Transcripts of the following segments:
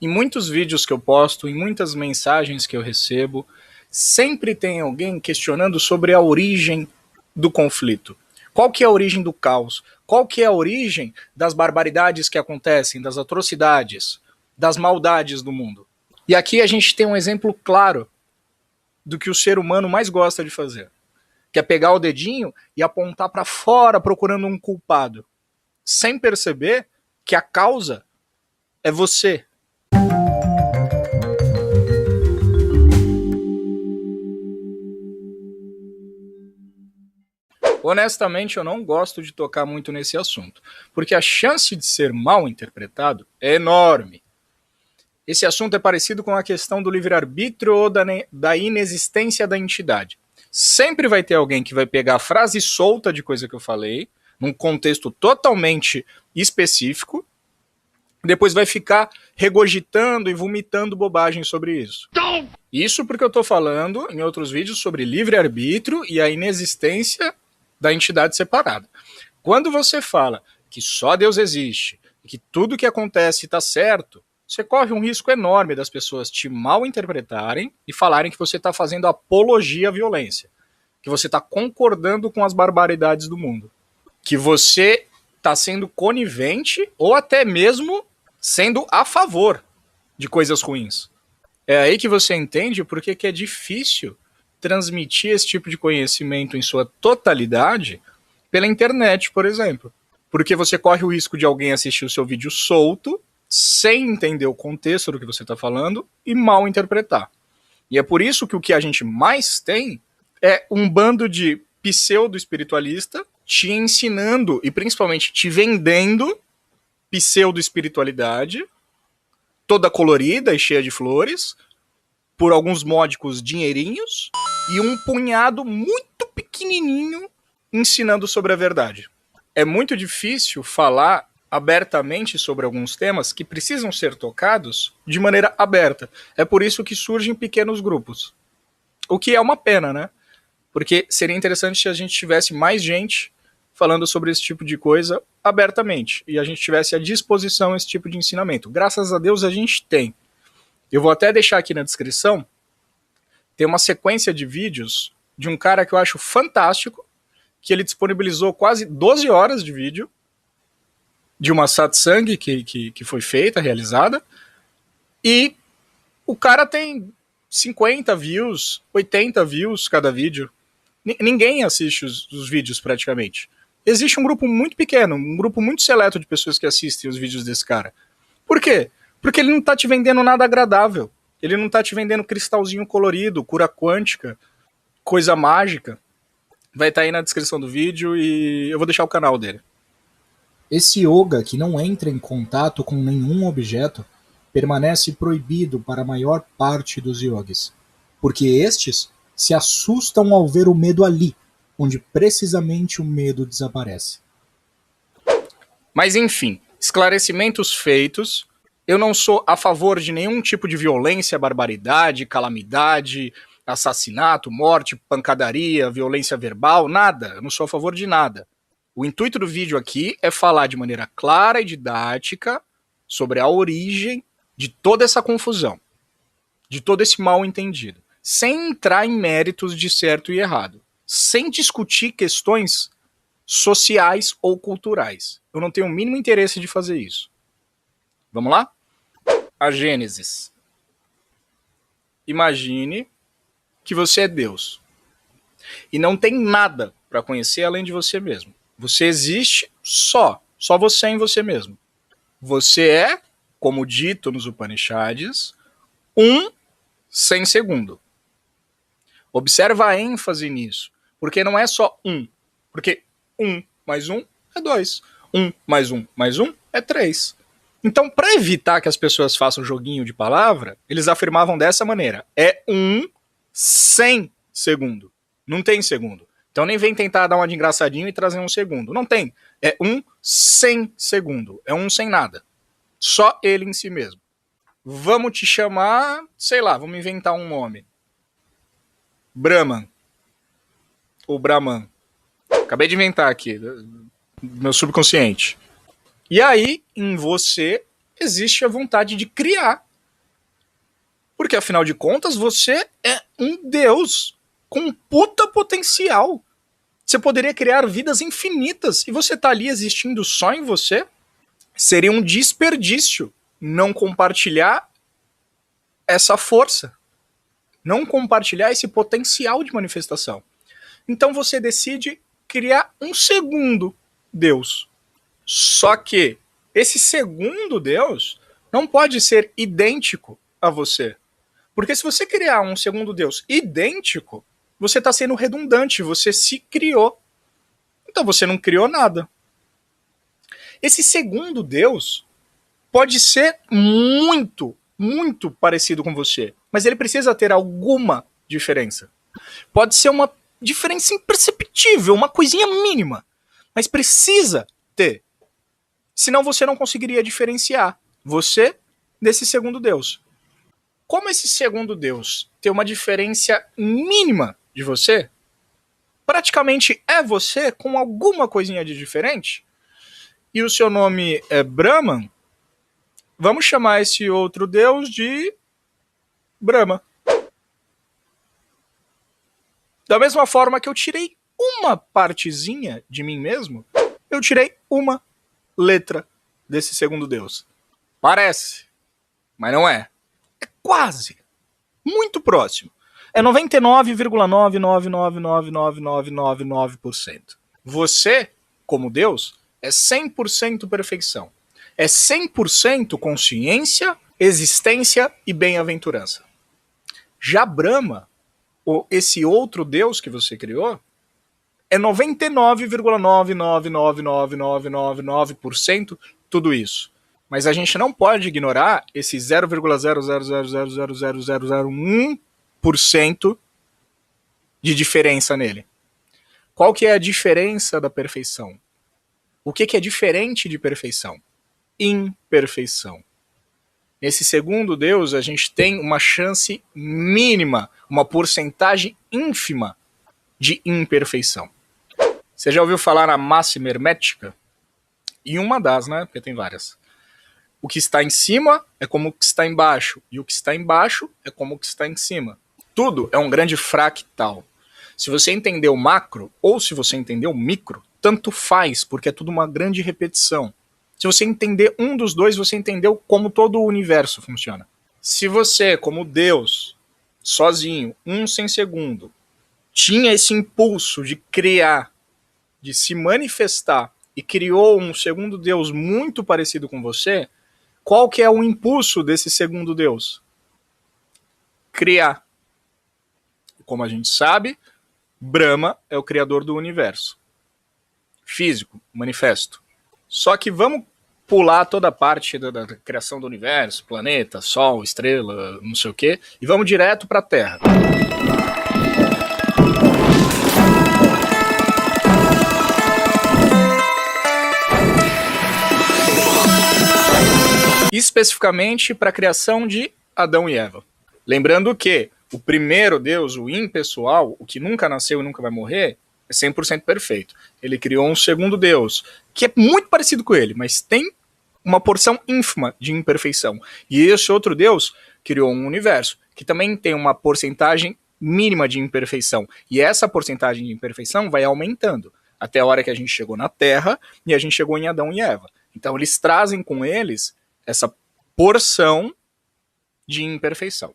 Em muitos vídeos que eu posto, em muitas mensagens que eu recebo, sempre tem alguém questionando sobre a origem do conflito. Qual que é a origem do caos? Qual que é a origem das barbaridades que acontecem, das atrocidades, das maldades do mundo? E aqui a gente tem um exemplo claro do que o ser humano mais gosta de fazer, que é pegar o dedinho e apontar para fora procurando um culpado, sem perceber que a causa é você. Honestamente, eu não gosto de tocar muito nesse assunto, porque a chance de ser mal interpretado é enorme. Esse assunto é parecido com a questão do livre-arbítrio ou da inexistência da entidade. Sempre vai ter alguém que vai pegar a frase solta de coisa que eu falei, num contexto totalmente específico, depois vai ficar regurgitando e vomitando bobagem sobre isso. Isso porque eu estou falando em outros vídeos sobre livre-arbítrio e a inexistência da entidade separada. Quando você fala que só Deus existe e que tudo que acontece está certo, você corre um risco enorme das pessoas te mal interpretarem e falarem que você está fazendo apologia à violência, que você está concordando com as barbaridades do mundo, que você está sendo conivente ou até mesmo sendo a favor de coisas ruins. É aí que você entende por que é difícil transmitir esse tipo de conhecimento em sua totalidade pela internet, por exemplo. Porque você corre o risco de alguém assistir o seu vídeo solto, sem entender o contexto do que você está falando e mal interpretar. E é por isso que o que a gente mais tem é um bando de pseudo-espiritualista te ensinando e principalmente te vendendo pseudo-espiritualidade, toda colorida e cheia de flores, por alguns módicos dinheirinhos, e um punhado muito pequenininho ensinando sobre a verdade. É muito difícil falar abertamente sobre alguns temas que precisam ser tocados de maneira aberta. É por isso que surgem pequenos grupos. O que é uma pena, né? Porque seria interessante se a gente tivesse mais gente falando sobre esse tipo de coisa abertamente e a gente tivesse à disposição esse tipo de ensinamento. Graças a Deus a gente tem. Eu vou até deixar aqui na descrição, tem uma sequência de vídeos de um cara que eu acho fantástico, que ele disponibilizou quase 12 horas de vídeo de uma satsang que foi feita, realizada, e o cara tem 50 views, 80 views cada vídeo. Ninguém assiste os vídeos praticamente. Existe um grupo muito pequeno, um grupo muito seleto de pessoas que assistem os vídeos desse cara. Por quê? Porque ele não tá te vendendo nada agradável. Ele não tá te vendendo cristalzinho colorido, cura quântica, coisa mágica. Vai estar aí na descrição do vídeo e eu vou deixar o canal dele. Esse yoga que não entra em contato com nenhum objeto permanece proibido para a maior parte dos yogis, porque estes se assustam ao ver o medo ali, onde precisamente o medo desaparece. Mas enfim, esclarecimentos feitos. Eu não sou a favor de nenhum tipo de violência, barbaridade, calamidade, assassinato, morte, pancadaria, violência verbal, nada. Eu não sou a favor de nada. O intuito do vídeo aqui é falar de maneira clara e didática sobre a origem de toda essa confusão, de todo esse mal entendido, sem entrar em méritos de certo e errado, sem discutir questões sociais ou culturais. Eu não tenho o mínimo interesse de fazer isso. Vamos lá? A Gênesis. Imagine que você é Deus e não tem nada para conhecer além de você mesmo. Você existe só você em você mesmo. Você é, como dito nos Upanishads, um sem segundo. Observa a ênfase nisso, porque não é só um, porque 1 mais 1 é 2, 1 mais 1 mais 1 é 3. Então, para evitar que as pessoas façam joguinho de palavra, eles afirmavam dessa maneira: é um sem segundo. Não tem segundo. Então nem vem tentar dar uma de engraçadinho e trazer um segundo. Não tem. É um sem segundo. É um sem nada. Só ele em si mesmo. Vamos te chamar, sei lá, vamos inventar um nome. Brahman. Ou Brahman. Acabei de inventar aqui, meu subconsciente. E aí, em você, existe a vontade de criar Porque, afinal de contas, você é um Deus com um puta potencial. Você poderia criar vidas infinitas e você tá ali existindo só em você? Seria um desperdício não compartilhar essa força, não compartilhar esse potencial de manifestação. Então você decide criar um segundo Deus. Só que esse segundo Deus não pode ser idêntico a você. Porque se você criar um segundo Deus idêntico, você está sendo redundante, você se criou. Então você não criou nada. Esse segundo Deus pode ser muito, muito parecido com você, mas ele precisa ter alguma diferença. Pode ser uma diferença imperceptível, uma coisinha mínima, mas precisa ter. Senão você não conseguiria diferenciar você desse segundo Deus. Como esse segundo Deus tem uma diferença mínima de você, praticamente é você com alguma coisinha de diferente, e o seu nome é Brahman, vamos chamar esse outro Deus de Brahma. Da mesma forma que eu tirei uma partezinha de mim mesmo, eu tirei uma letra desse segundo Deus. Parece, mas não é. É quase. Muito próximo. É 99,999999999%. Você, como Deus, é 100% perfeição. É 100% consciência, existência e bem-aventurança. Já Brahma, ou esse outro Deus que você criou, é 99,9999999% tudo isso. Mas a gente não pode ignorar esse 0,000000001% de diferença nele. Qual que é a diferença da perfeição? O que é diferente de perfeição? Imperfeição. Nesse segundo Deus, a gente tem uma chance mínima, uma porcentagem ínfima de imperfeição. Você já ouviu falar na máxima hermética? E uma das, né? Porque tem várias. O que está em cima é como o que está embaixo, e o que está embaixo é como o que está em cima. Tudo é um grande fractal. Se você entender o macro, ou se você entender o micro, tanto faz, porque é tudo uma grande repetição. Se você entender um dos dois, você entendeu como todo o universo funciona. Se você, como Deus, sozinho, sem segundo, tinha esse impulso de criar, de se manifestar, e criou um segundo Deus muito parecido com você, qual que é o impulso desse segundo Deus? Criar. Como a gente sabe, Brahma é o criador do universo. Físico, manifesto. Só que vamos pular toda a parte da criação do universo, planeta, sol, estrela, não sei o quê, e vamos direto para a Terra. Especificamente para a criação de Adão e Eva. Lembrando que o primeiro Deus, o impessoal, o que nunca nasceu e nunca vai morrer, é 100% perfeito. Ele criou um segundo Deus, que é muito parecido com ele, mas tem uma porção ínfima de imperfeição. E esse outro Deus criou um universo, que também tem uma porcentagem mínima de imperfeição. E essa porcentagem de imperfeição vai aumentando, até a hora que a gente chegou na Terra, e a gente chegou em Adão e Eva. Então eles trazem com eles essa porção de imperfeição.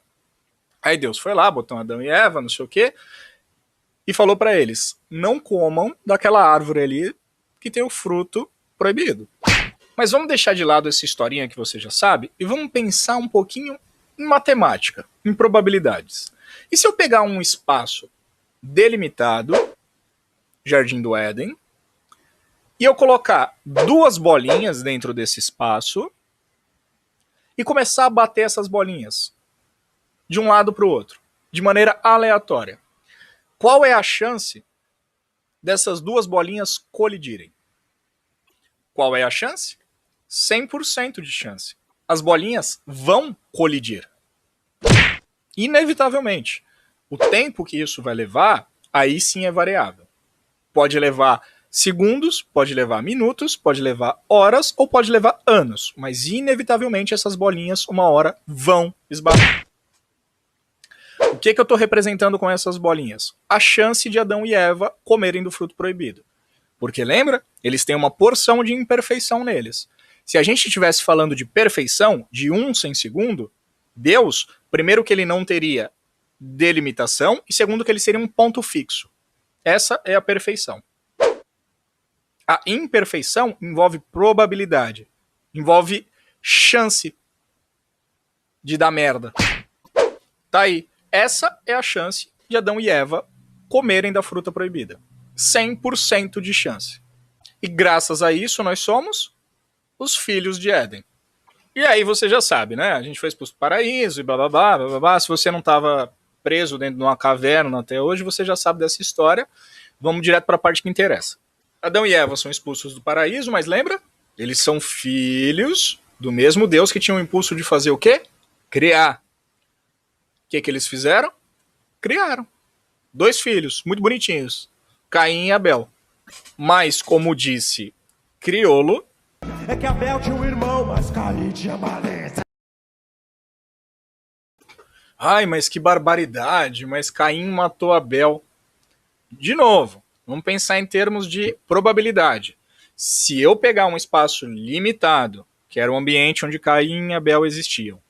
Aí Deus foi lá, botou Adão e Eva, não sei o quê, e falou para eles, não comam daquela árvore ali que tem o fruto proibido. Mas vamos deixar de lado essa historinha que você já sabe e vamos pensar um pouquinho em matemática, em probabilidades. E se eu pegar um espaço delimitado, Jardim do Éden, e eu colocar duas bolinhas dentro desse espaço e começar a bater essas bolinhas de um lado para o outro, de maneira aleatória. Qual é a chance dessas duas bolinhas colidirem? Qual é a chance? 100% de chance. As bolinhas vão colidir. Inevitavelmente. O tempo que isso vai levar, aí sim é variável. Pode levar segundos, pode levar minutos, pode levar horas ou pode levar anos. Mas inevitavelmente essas bolinhas, uma hora, vão esbarrar. O que eu estou representando com essas bolinhas? A chance de Adão e Eva comerem do fruto proibido. Porque lembra? Eles têm uma porção de imperfeição neles. Se a gente estivesse falando de perfeição, de um sem segundo, Deus, primeiro que ele não teria delimitação, e segundo que ele seria um ponto fixo. Essa é a perfeição. A imperfeição envolve probabilidade, envolve chance de dar merda. Tá aí. Essa é a chance de Adão e Eva comerem da fruta proibida. 100% de chance. E graças a isso nós somos os filhos de Éden. E aí você já sabe, né? A gente foi expulso do paraíso e blá blá blá blá blá. Se você não estava preso dentro de uma caverna até hoje, você já sabe dessa história. Vamos direto para a parte que interessa. Adão e Eva são expulsos do paraíso, mas lembra? Eles são filhos do mesmo Deus que tinha o impulso de fazer o quê? Criar. O que eles fizeram? Criaram. 2 filhos, muito bonitinhos. Caim e Abel. Mas, como disse Criolo... É que Abel tinha um irmão, mas Caim tinha Vanessa. Ai, mas que barbaridade, mas Caim matou Abel. De novo, vamos pensar em termos de probabilidade. Se eu pegar um espaço limitado, que era o ambiente onde Caim e Abel existiam,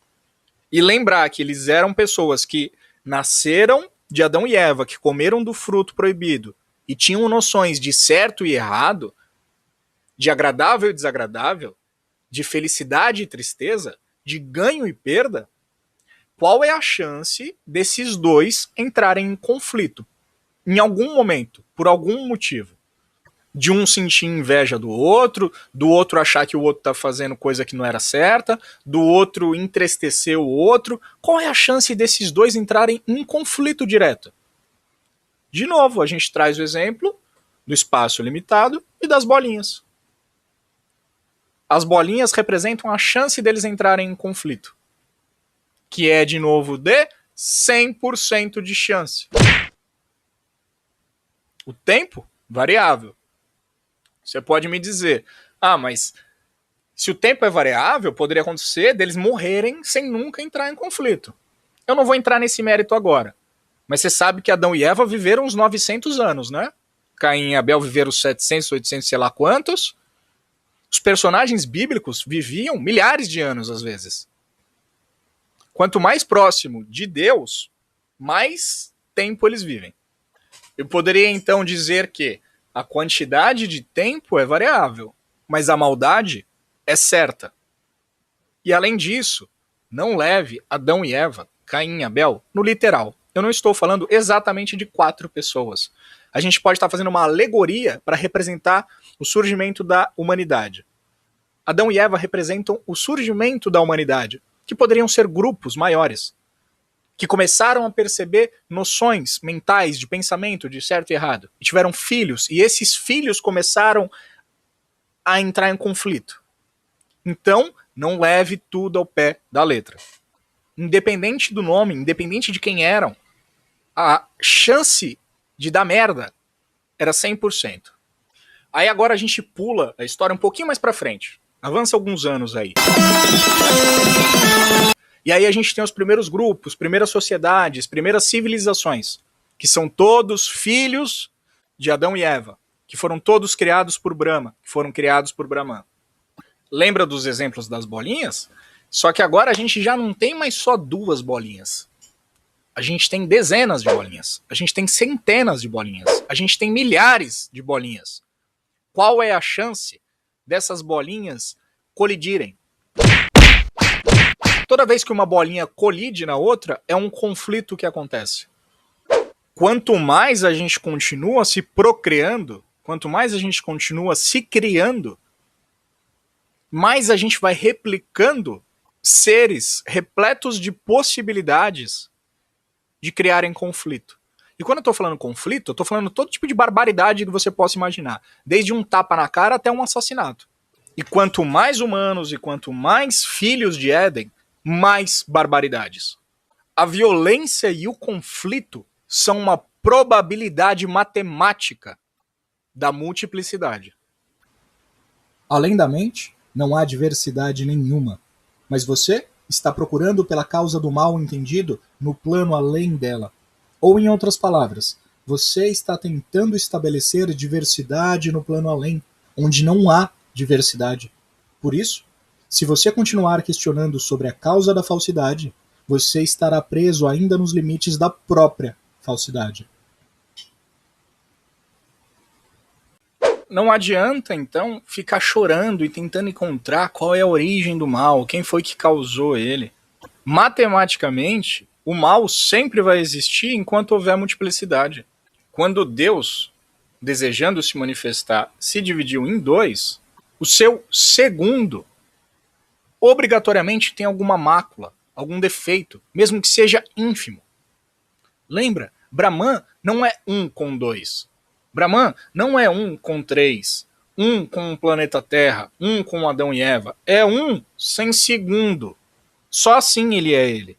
e lembrar que eles eram pessoas que nasceram de Adão e Eva, que comeram do fruto proibido e tinham noções de certo e errado, de agradável e desagradável, de felicidade e tristeza, de ganho e perda, qual é a chance desses dois entrarem em conflito? Em algum momento, por algum motivo. De um sentir inveja do outro achar que o outro está fazendo coisa que não era certa, do outro entristecer o outro. Qual é a chance desses dois entrarem em conflito direto? De novo, a gente traz o exemplo do espaço limitado e das bolinhas. As bolinhas representam a chance deles entrarem em conflito, que é, de novo, de 100% de chance. O tempo, variável. Você pode me dizer, mas se o tempo é variável, poderia acontecer deles morrerem sem nunca entrar em conflito. Eu não vou entrar nesse mérito agora, mas você sabe que Adão e Eva viveram uns 900 anos, né? Caim e Abel viveram 700, 800, sei lá quantos. Os personagens bíblicos viviam milhares de anos, às vezes. Quanto mais próximo de Deus, mais tempo eles vivem. Eu poderia então dizer que a quantidade de tempo é variável, mas a maldade é certa. E além disso, não leve Adão e Eva, Caim e Abel, no literal. Eu não estou falando exatamente de 4 pessoas. A gente pode estar fazendo uma alegoria para representar o surgimento da humanidade. Adão e Eva representam o surgimento da humanidade, que poderiam ser grupos maiores, que começaram a perceber noções mentais de pensamento de certo e errado, e tiveram filhos, e esses filhos começaram a entrar em conflito. Então, não leve tudo ao pé da letra. Independente do nome, independente de quem eram, a chance de dar merda era 100%. Aí agora a gente pula a história um pouquinho mais pra frente. Avança alguns anos aí. E aí a gente tem os primeiros grupos, primeiras sociedades, primeiras civilizações, que são todos filhos de Adão e Eva, que foram todos criados por Brahma, que foram criados por Brahman. Lembra dos exemplos das bolinhas? Só que agora a gente já não tem mais só 2 bolinhas. A gente tem dezenas de bolinhas. A gente tem centenas de bolinhas. A gente tem milhares de bolinhas. Qual é a chance dessas bolinhas colidirem? Toda vez que uma bolinha colide na outra, é um conflito que acontece. Quanto mais a gente continua se procriando, quanto mais a gente continua se criando, mais a gente vai replicando seres repletos de possibilidades de criarem conflito. E quando eu tô falando conflito, eu tô falando todo tipo de barbaridade que você possa imaginar. Desde um tapa na cara até um assassinato. E quanto mais humanos e quanto mais filhos de Éden, mais barbaridades. A violência e o conflito são uma probabilidade matemática da multiplicidade. Além da mente, não há diversidade nenhuma. Mas você está procurando pela causa do mal entendido no plano além dela. Ou, em outras palavras, você está tentando estabelecer diversidade no plano além, onde não há diversidade. Por isso, se você continuar questionando sobre a causa da falsidade, você estará preso ainda nos limites da própria falsidade. Não adianta, então, ficar chorando e tentando encontrar qual é a origem do mal, quem foi que causou ele. Matematicamente, o mal sempre vai existir enquanto houver multiplicidade. Quando Deus, desejando se manifestar, se dividiu em dois, o seu segundo obrigatoriamente tem alguma mácula, algum defeito, mesmo que seja ínfimo. Lembra, Brahman não é 1 com 2. Brahman não é 1 com 3, 1 com o planeta Terra, 1 com Adão e Eva. É 1 sem segundo. Só assim ele é ele.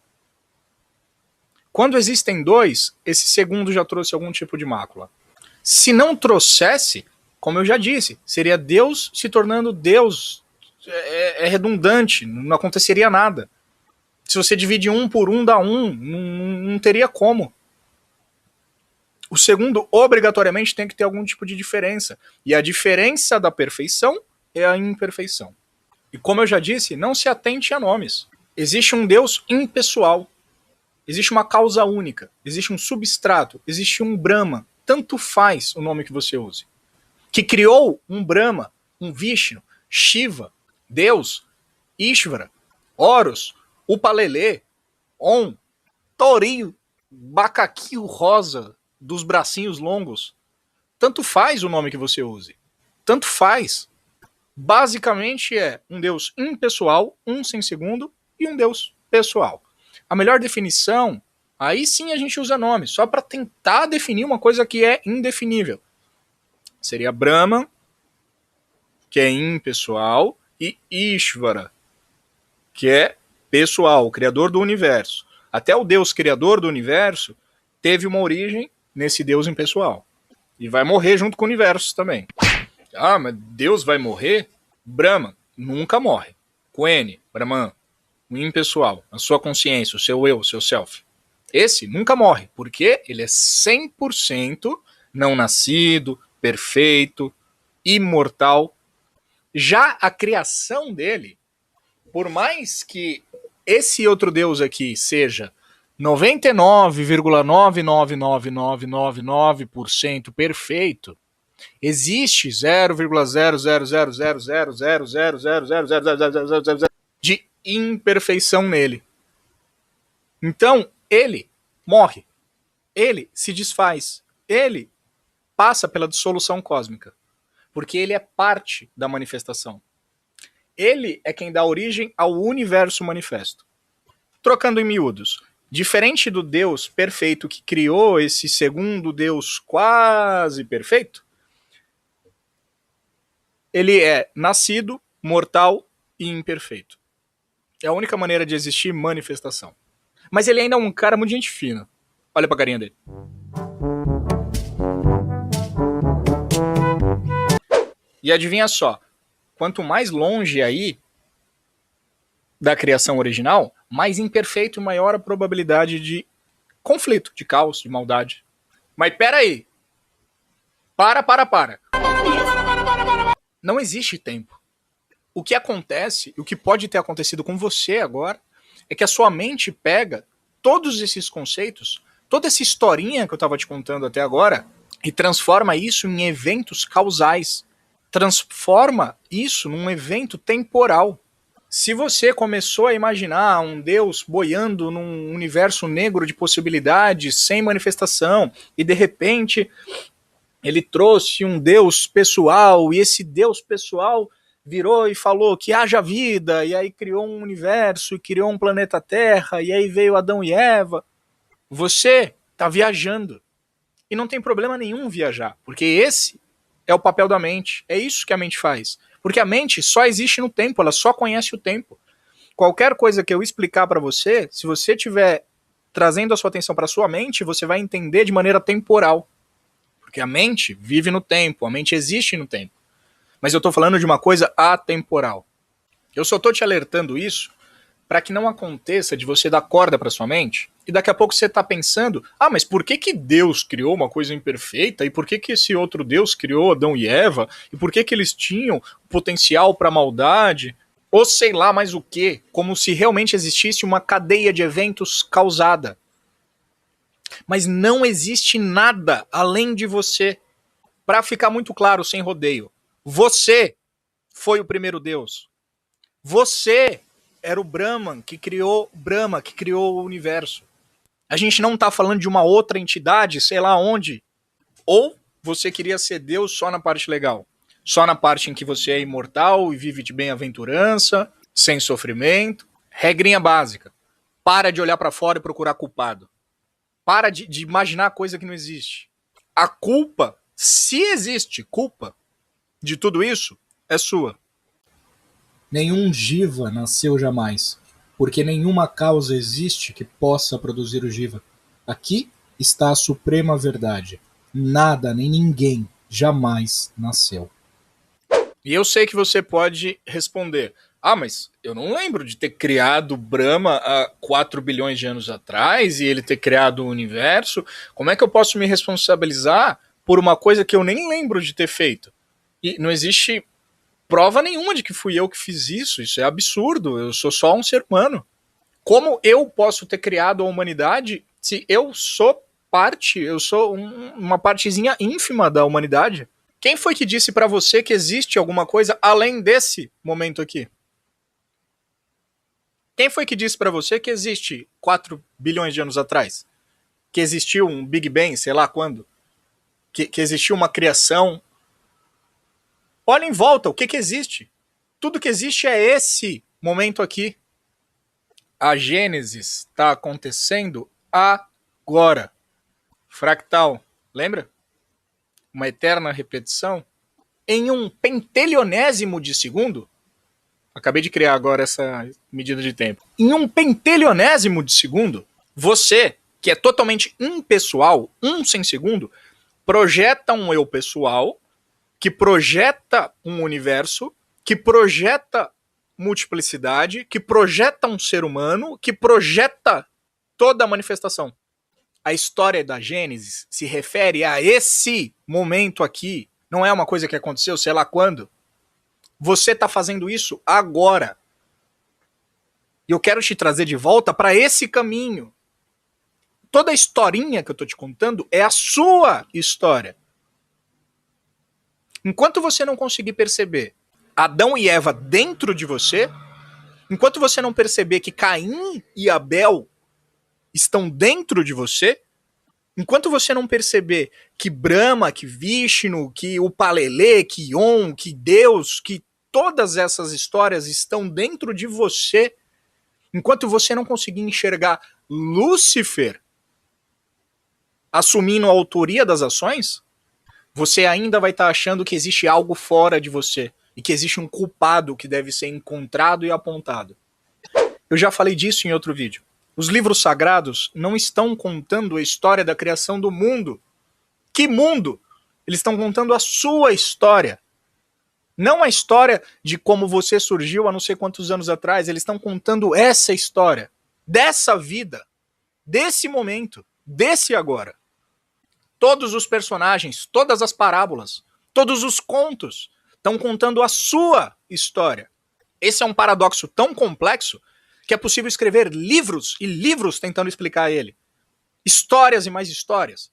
Quando existem dois, esse segundo já trouxe algum tipo de mácula. Se não trouxesse, como eu já disse, seria Deus se tornando Deus. É redundante, não aconteceria nada. Se você divide 1 por 1 dá 1, não teria como. O segundo, obrigatoriamente, tem que ter algum tipo de diferença. E a diferença da perfeição é a imperfeição. E como eu já disse, não se atente a nomes. Existe um Deus impessoal. Existe uma causa única. Existe um substrato. Existe um Brahma. Tanto faz o nome que você use. Que criou um Brahma, um Vishnu, Shiva, Deus, Ishvara, Horus, Upalelê, Om, Tourinho, Bacaquio Rosa, dos bracinhos longos. Tanto faz o nome que você use. Tanto faz. Basicamente é um Deus impessoal, um sem segundo, e um Deus pessoal. A melhor definição, aí sim a gente usa nome, só para tentar definir uma coisa que é indefinível. Seria Brahman, que é impessoal, e Ishvara, que é pessoal, o criador do universo. Até o Deus criador do universo teve uma origem nesse Deus impessoal. E vai morrer junto com o universo também. Ah, mas Deus vai morrer? Brahma nunca morre. Com N, Brahman, o impessoal, a sua consciência, o seu eu, o seu self. Esse nunca morre, porque ele é 100% não nascido, perfeito, imortal. Já a criação dele, por mais que esse outro Deus aqui seja 99,99999% perfeito, existe 0,000000000000000 de imperfeição nele. Então, ele morre. Ele se desfaz. Ele passa pela dissolução cósmica. Porque ele é parte da manifestação. Ele é quem dá origem ao universo manifesto. Trocando em miúdos, diferente do Deus perfeito que criou esse segundo Deus quase perfeito, ele é nascido, mortal e imperfeito. É a única maneira de existir manifestação. Mas ele ainda é um cara muito gente fina. Olha pra carinha dele. E adivinha só, quanto mais longe aí da criação original, mais imperfeito e maior a probabilidade de conflito, de caos, de maldade. Mas pera aí. Para. Não existe tempo. O que acontece, o que pode ter acontecido com você agora, é que a sua mente pega todos esses conceitos, toda essa historinha que eu estava te contando até agora, e transforma isso em eventos causais. Transforma isso num evento temporal. Se você começou a imaginar um Deus boiando num universo negro de possibilidades, sem manifestação, e de repente ele trouxe um Deus pessoal, e esse Deus pessoal virou e falou que haja vida, e aí criou um universo, e criou um planeta Terra, e aí veio Adão e Eva. Você está viajando. E não tem problema nenhum viajar, porque esse é o papel da mente. É isso que a mente faz. Porque a mente só existe no tempo, ela só conhece o tempo. Qualquer coisa que eu explicar para você, se você estiver trazendo a sua atenção para a sua mente, você vai entender de maneira temporal. Porque a mente vive no tempo, a mente existe no tempo. Mas eu estou falando de uma coisa atemporal. Eu só estou te alertando isso para que não aconteça de você dar corda para sua mente e daqui a pouco você tá pensando, mas por que Deus criou uma coisa imperfeita e por que esse outro Deus criou Adão e Eva e por que eles tinham potencial para maldade ou sei lá mais o que, como se realmente existisse uma cadeia de eventos causada. Mas não existe nada além de você. Para ficar muito claro, sem rodeio, você foi o primeiro Deus. Você era o Brahman que criou o universo. A gente não está falando de uma outra entidade, sei lá onde. Ou você queria ser Deus só na parte legal. Só na parte em que você é imortal e vive de bem-aventurança, sem sofrimento. Regrinha básica. Para de olhar para fora e procurar culpado. Para de imaginar coisa que não existe. A culpa, se existe culpa de tudo isso, é sua. Nenhum Jiva nasceu jamais, porque nenhuma causa existe que possa produzir o Jiva. Aqui está a suprema verdade. Nada nem ninguém jamais nasceu. E eu sei que você pode responder, mas eu não lembro de ter criado Brahma há 4 bilhões de anos atrás e ele ter criado o universo. Como é que eu posso me responsabilizar por uma coisa que eu nem lembro de ter feito? E não existe prova nenhuma de que fui eu que fiz isso. Isso é absurdo. Eu sou só um ser humano. Como eu posso ter criado a humanidade se eu sou parte, eu sou uma partezinha ínfima da humanidade? Quem foi que disse pra você que existe alguma coisa além desse momento aqui? Quem foi que disse pra você que existe 4 bilhões de anos atrás? Que existiu um Big Bang, sei lá quando? Que existiu uma criação? Olha em volta, o que existe? Tudo que existe é esse momento aqui. A Gênesis está acontecendo agora. Fractal, lembra? Uma eterna repetição. Em um pentelionésimo de segundo. Acabei de criar agora essa medida de tempo. Em um pentelionésimo de segundo, você, que é totalmente impessoal, 1/100 segundo, projeta um eu pessoal, que projeta um universo, que projeta multiplicidade, que projeta um ser humano, que projeta toda a manifestação. A história da Gênesis se refere a esse momento aqui. Não é uma coisa que aconteceu, sei lá quando. Você está fazendo isso agora. E eu quero te trazer de volta para esse caminho. Toda a historinha que eu estou te contando é a sua história. Enquanto você não conseguir perceber Adão e Eva dentro de você, enquanto você não perceber que Caim e Abel estão dentro de você, enquanto você não perceber que Brahma, que Vishnu, que o Palelê, que Om, que Deus, que todas essas histórias estão dentro de você, enquanto você não conseguir enxergar Lúcifer assumindo a autoria das ações, você ainda vai estar achando que existe algo fora de você e que existe um culpado que deve ser encontrado e apontado. Eu já falei disso em outro vídeo. Os livros sagrados não estão contando a história da criação do mundo. Que mundo? Eles estão contando a sua história. Não a história de como você surgiu há não sei quantos anos atrás. Eles estão contando essa história. Dessa vida. Desse momento. Desse agora. Todos os personagens, todas as parábolas, todos os contos estão contando a sua história. Esse é um paradoxo tão complexo que é possível escrever livros e livros tentando explicar ele. Histórias e mais histórias.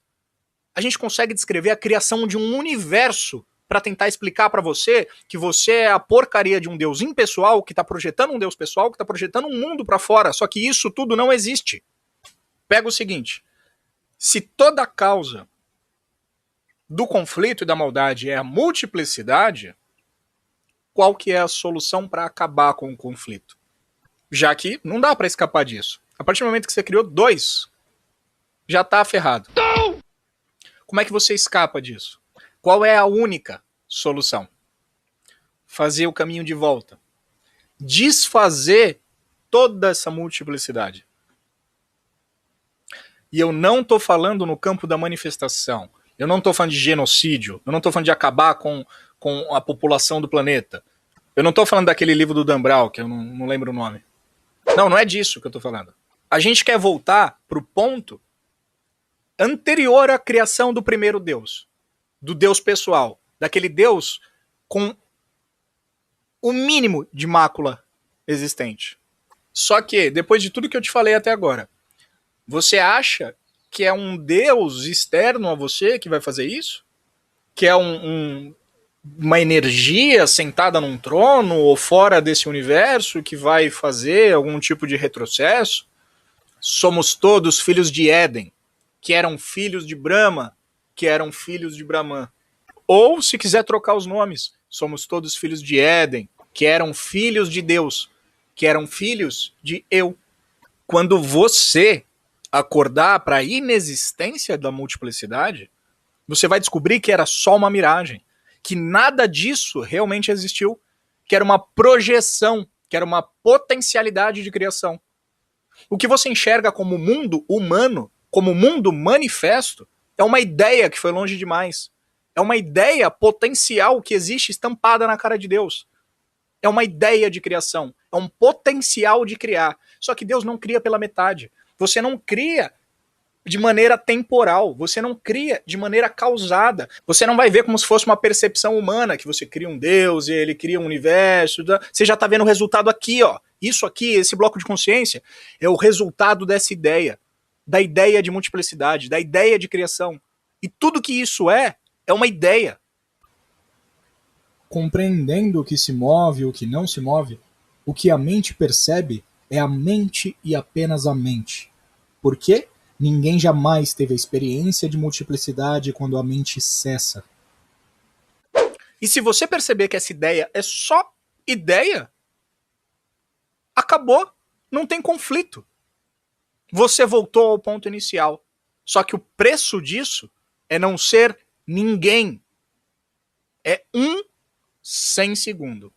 A gente consegue descrever a criação de um universo para tentar explicar para você que você é a porcaria de um Deus impessoal que está projetando um Deus pessoal, que está projetando um mundo para fora. Só que isso tudo não existe. Pega o seguinte. Se toda a causa do conflito e da maldade é a multiplicidade, qual que é a solução para acabar com o conflito? Já que não dá para escapar disso. A partir do momento que você criou 2, já está ferrado. Não! Como é que você escapa disso? Qual é a única solução? Fazer o caminho de volta. Desfazer toda essa multiplicidade. E eu não estou falando no campo da manifestação. Eu não estou falando de genocídio. Eu não estou falando de acabar com a população do planeta. Eu não estou falando daquele livro do Dan Brown, que eu não lembro o nome. Não, não é disso que eu tô falando. A gente quer voltar pro ponto anterior à criação do primeiro Deus. Do Deus pessoal. Daquele Deus com o mínimo de mácula existente. Só que, depois de tudo que eu te falei até agora, você acha que é um Deus externo a você que vai fazer isso? Que é uma energia sentada num trono ou fora desse universo que vai fazer algum tipo de retrocesso? Somos todos filhos de Éden, que eram filhos de Brahma, que eram filhos de Brahman. Ou, se quiser trocar os nomes, somos todos filhos de Éden, que eram filhos de Deus, que eram filhos de eu. Quando você acordar para a inexistência da multiplicidade, você vai descobrir que era só uma miragem, que nada disso realmente existiu, que era uma projeção, que era uma potencialidade de criação. O que você enxerga como mundo humano, como mundo manifesto, é uma ideia que foi longe demais. É uma ideia potencial que existe estampada na cara de Deus. É uma ideia de criação. É um potencial de criar. Só que Deus não cria pela metade. Você não cria de maneira temporal. Você não cria de maneira causada. Você não vai ver como se fosse uma percepção humana, que você cria um Deus e ele cria um universo. Você já está vendo o resultado aqui, ó. Isso aqui, esse bloco de consciência, é o resultado dessa ideia. Da ideia de multiplicidade, da ideia de criação. E tudo que isso é uma ideia. Compreendendo o que se move e o que não se move, o que a mente percebe é a mente e apenas a mente. Por quê? Ninguém jamais teve a experiência de multiplicidade quando a mente cessa. E se você perceber que essa ideia é só ideia, acabou, não tem conflito. Você voltou ao ponto inicial. Só que o preço disso é não ser ninguém. É 1/100 segundo.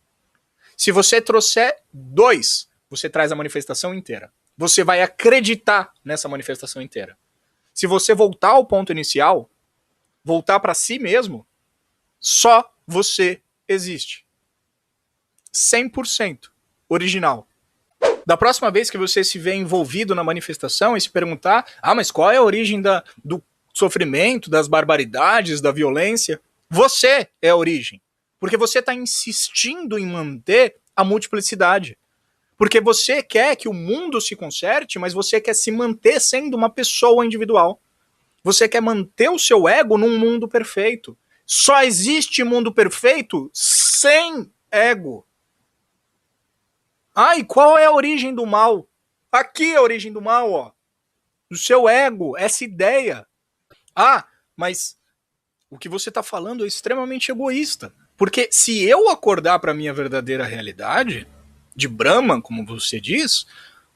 Se você trouxer 2, você traz a manifestação inteira. Você vai acreditar nessa manifestação inteira. Se você voltar ao ponto inicial, voltar para si mesmo, só você existe. 100% original. Da próxima vez que você se vê envolvido na manifestação e se perguntar, mas qual é a origem do sofrimento, das barbaridades, da violência? Você é a origem. Porque você está insistindo em manter a multiplicidade. Porque você quer que o mundo se conserte, mas você quer se manter sendo uma pessoa individual. Você quer manter o seu ego num mundo perfeito. Só existe mundo perfeito sem ego. E qual é a origem do mal? Aqui é a origem do mal, ó. O seu ego, essa ideia. Mas o que você está falando é extremamente egoísta. Porque se eu acordar para a minha verdadeira realidade, de Brahman, como você diz,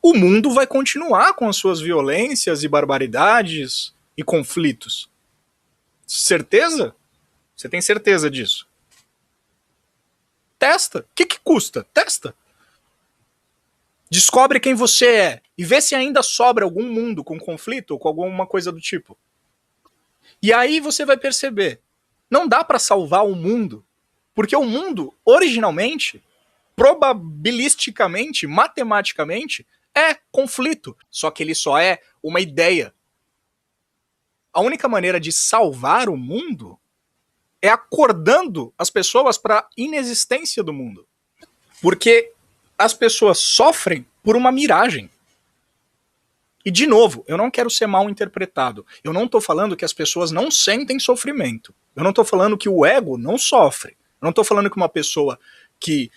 o mundo vai continuar com as suas violências e barbaridades e conflitos. Certeza? Você tem certeza disso? Testa. O que custa? Testa. Descobre quem você é e vê se ainda sobra algum mundo com conflito ou com alguma coisa do tipo. E aí você vai perceber, não dá para salvar o mundo, porque o mundo, originalmente, probabilisticamente, matematicamente, é conflito, só que ele só é uma ideia. A única maneira de salvar o mundo é acordando as pessoas para a inexistência do mundo. Porque as pessoas sofrem por uma miragem. E, de novo, eu não quero ser mal interpretado. Eu não estou falando que as pessoas não sentem sofrimento. Eu não estou falando que o ego não sofre. Eu não estou falando que uma pessoa que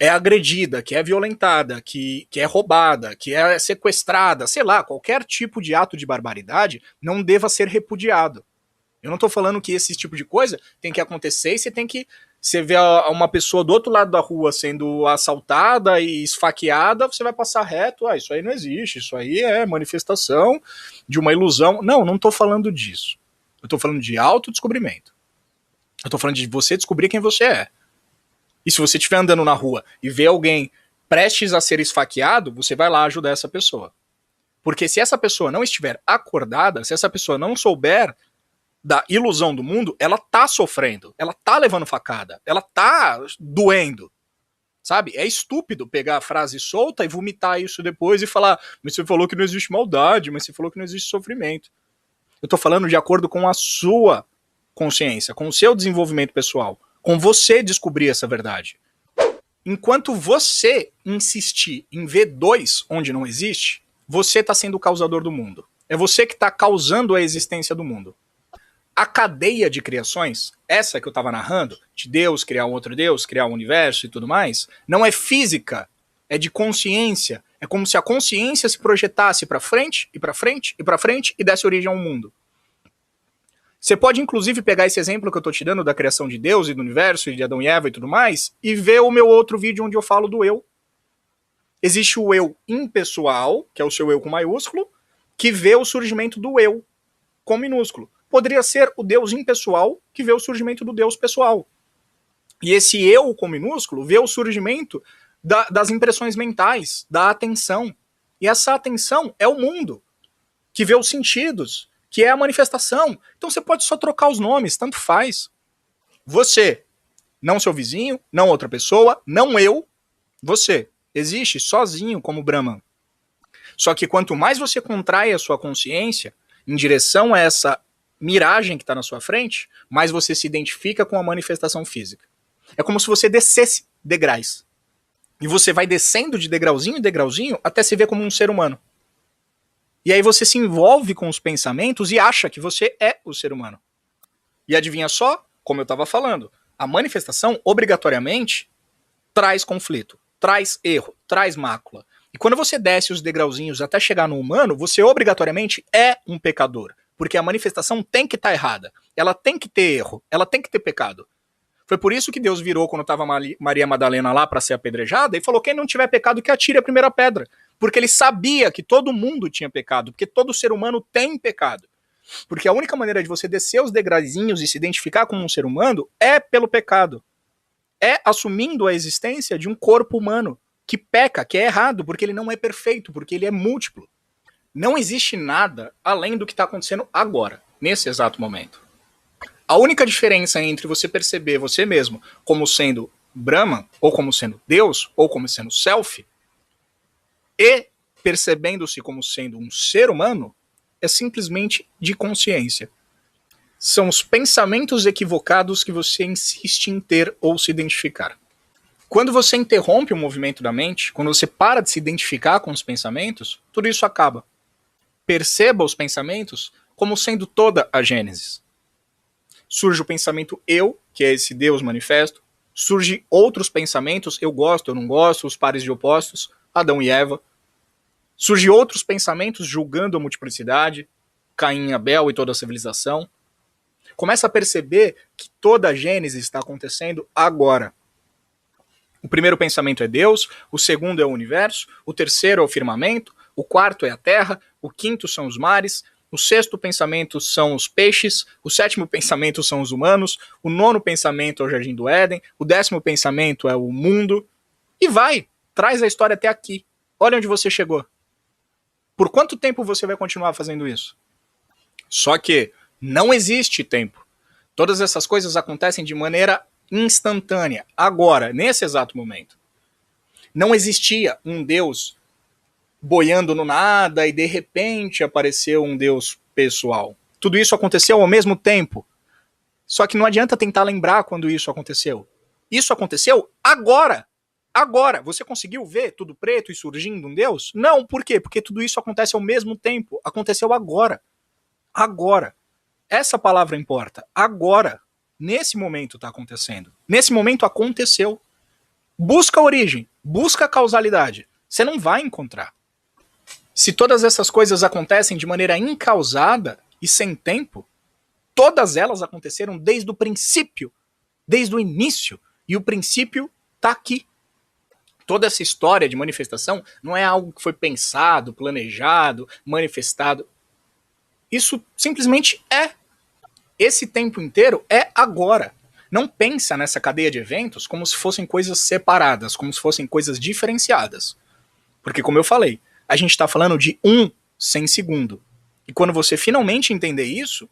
é agredida, que é violentada, que é roubada, que é sequestrada, sei lá, qualquer tipo de ato de barbaridade não deva ser repudiado. Eu não estou falando que esse tipo de coisa tem que acontecer e você vê uma pessoa do outro lado da rua sendo assaltada e esfaqueada, você vai passar reto, isso aí não existe, isso aí é manifestação de uma ilusão. Não estou falando disso. Eu estou falando de autodescobrimento. Eu estou falando de você descobrir quem você é. E se você estiver andando na rua e vê alguém prestes a ser esfaqueado, você vai lá ajudar essa pessoa. Porque se essa pessoa não estiver acordada, se essa pessoa não souber da ilusão do mundo, ela tá sofrendo, ela tá levando facada, ela tá doendo. Sabe? É estúpido pegar a frase solta e vomitar isso depois e falar, mas você falou que não existe maldade, mas você falou que não existe sofrimento. Eu tô falando de acordo com a sua consciência, com o seu desenvolvimento pessoal, com você descobrir essa verdade. Enquanto você insistir em ver dois onde não existe, você está sendo o causador do mundo. É você que está causando a existência do mundo. A cadeia de criações, essa que eu estava narrando, de Deus criar um outro Deus, criar um universo e tudo mais, não é física, é de consciência. É como se a consciência se projetasse para frente, e para frente, e para frente, e desse origem ao mundo. Você pode, inclusive, pegar esse exemplo que eu estou te dando da criação de Deus e do universo, e de Adão e Eva e tudo mais, e ver o meu outro vídeo onde eu falo do eu. Existe o eu impessoal, que é o seu eu com maiúsculo, que vê o surgimento do eu com minúsculo. Poderia ser o Deus impessoal que vê o surgimento do Deus pessoal. E esse eu com minúsculo vê o surgimento das impressões mentais, da atenção. E essa atenção é o mundo, que vê os sentidos, que é a manifestação. Então você pode só trocar os nomes, tanto faz. Você, não seu vizinho, não outra pessoa, não eu, você existe sozinho como Brahman. Só que quanto mais você contrai a sua consciência em direção a essa miragem que está na sua frente, mais você se identifica com a manifestação física. É como se você descesse degraus. E você vai descendo de degrauzinho em degrauzinho até se ver como um ser humano. E aí você se envolve com os pensamentos e acha que você é o ser humano. E adivinha só, como eu estava falando, a manifestação obrigatoriamente traz conflito, traz erro, traz mácula. E quando você desce os degrauzinhos até chegar no humano, você obrigatoriamente é um pecador. Porque a manifestação tem que estar errada. Ela tem que ter erro. Ela tem que ter pecado. Foi por isso que Deus virou quando estava Maria Madalena lá para ser apedrejada e falou, quem não tiver pecado que atire a primeira pedra. Porque ele sabia que todo mundo tinha pecado. Porque todo ser humano tem pecado. Porque a única maneira de você descer os degrauzinhos e se identificar como um ser humano é pelo pecado. É assumindo a existência de um corpo humano que peca, que é errado, porque ele não é perfeito, porque ele é múltiplo. Não existe nada além do que está acontecendo agora, nesse exato momento. A única diferença entre você perceber você mesmo como sendo Brahman, ou como sendo Deus, ou como sendo Self, e percebendo-se como sendo um ser humano, é simplesmente de consciência. São os pensamentos equivocados que você insiste em ter ou se identificar. Quando você interrompe o movimento da mente, quando você para de se identificar com os pensamentos, tudo isso acaba. Perceba os pensamentos como sendo toda a Gênesis. Surge o pensamento eu, que é esse Deus manifesto. Surge outros pensamentos, eu gosto, eu não gosto, os pares de opostos, Adão e Eva. Surge outros pensamentos julgando a multiplicidade, Caim e Abel e toda a civilização. Começa a perceber que toda a Gênesis está acontecendo agora. O primeiro pensamento é Deus, o segundo é o universo, o terceiro é o firmamento, o quarto é a terra, o quinto são os mares, o sexto pensamento são os peixes, o sétimo pensamento são os humanos, o nono pensamento é o Jardim do Éden, o 10º pensamento é o mundo, e vai, traz a história até aqui. Olha onde você chegou. Por quanto tempo você vai continuar fazendo isso? Só que não existe tempo. Todas essas coisas acontecem de maneira instantânea, agora, nesse exato momento. Não existia um Deus boiando no nada e de repente apareceu um Deus pessoal. Tudo isso aconteceu ao mesmo tempo. Só que não adianta tentar lembrar quando isso aconteceu. Isso aconteceu agora. Agora. Você conseguiu ver tudo preto e surgindo um Deus? Não, por quê? Porque tudo isso acontece ao mesmo tempo. Aconteceu agora. Agora. Essa palavra importa. Agora. Nesse momento está acontecendo. Nesse momento aconteceu. Busca a origem. Busca a causalidade. Você não vai encontrar. Se todas essas coisas acontecem de maneira incausada e sem tempo, todas elas aconteceram desde o princípio, desde o início, e o princípio está aqui. Toda essa história de manifestação não é algo que foi pensado, planejado, manifestado. Isso simplesmente é. Esse tempo inteiro é agora. Não pensa nessa cadeia de eventos como se fossem coisas separadas, como se fossem coisas diferenciadas. Porque, como eu falei, a gente está falando de 1 sem segundo. E quando você finalmente entender isso,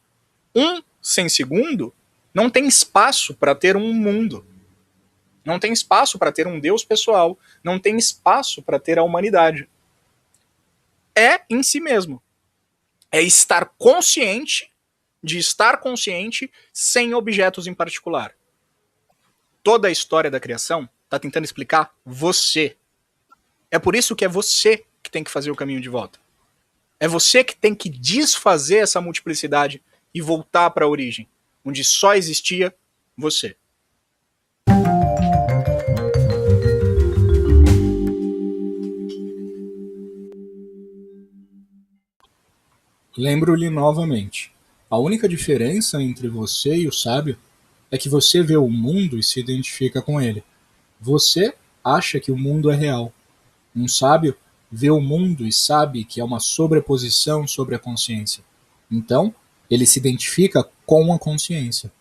1 sem segundo não tem espaço para ter um mundo. Não tem espaço para ter um Deus pessoal, não tem espaço para ter a humanidade. É em si mesmo. É estar consciente de estar consciente sem objetos em particular. Toda a história da criação está tentando explicar você. É por isso que é você que tem que fazer o caminho de volta. É você que tem que desfazer essa multiplicidade e voltar para a origem, onde só existia você. Lembro-lhe novamente, a única diferença entre você e o sábio é que você vê o mundo e se identifica com ele. Você acha que o mundo é real. Um sábio vê o mundo e sabe que é uma sobreposição sobre a consciência. Então, ele se identifica com a consciência.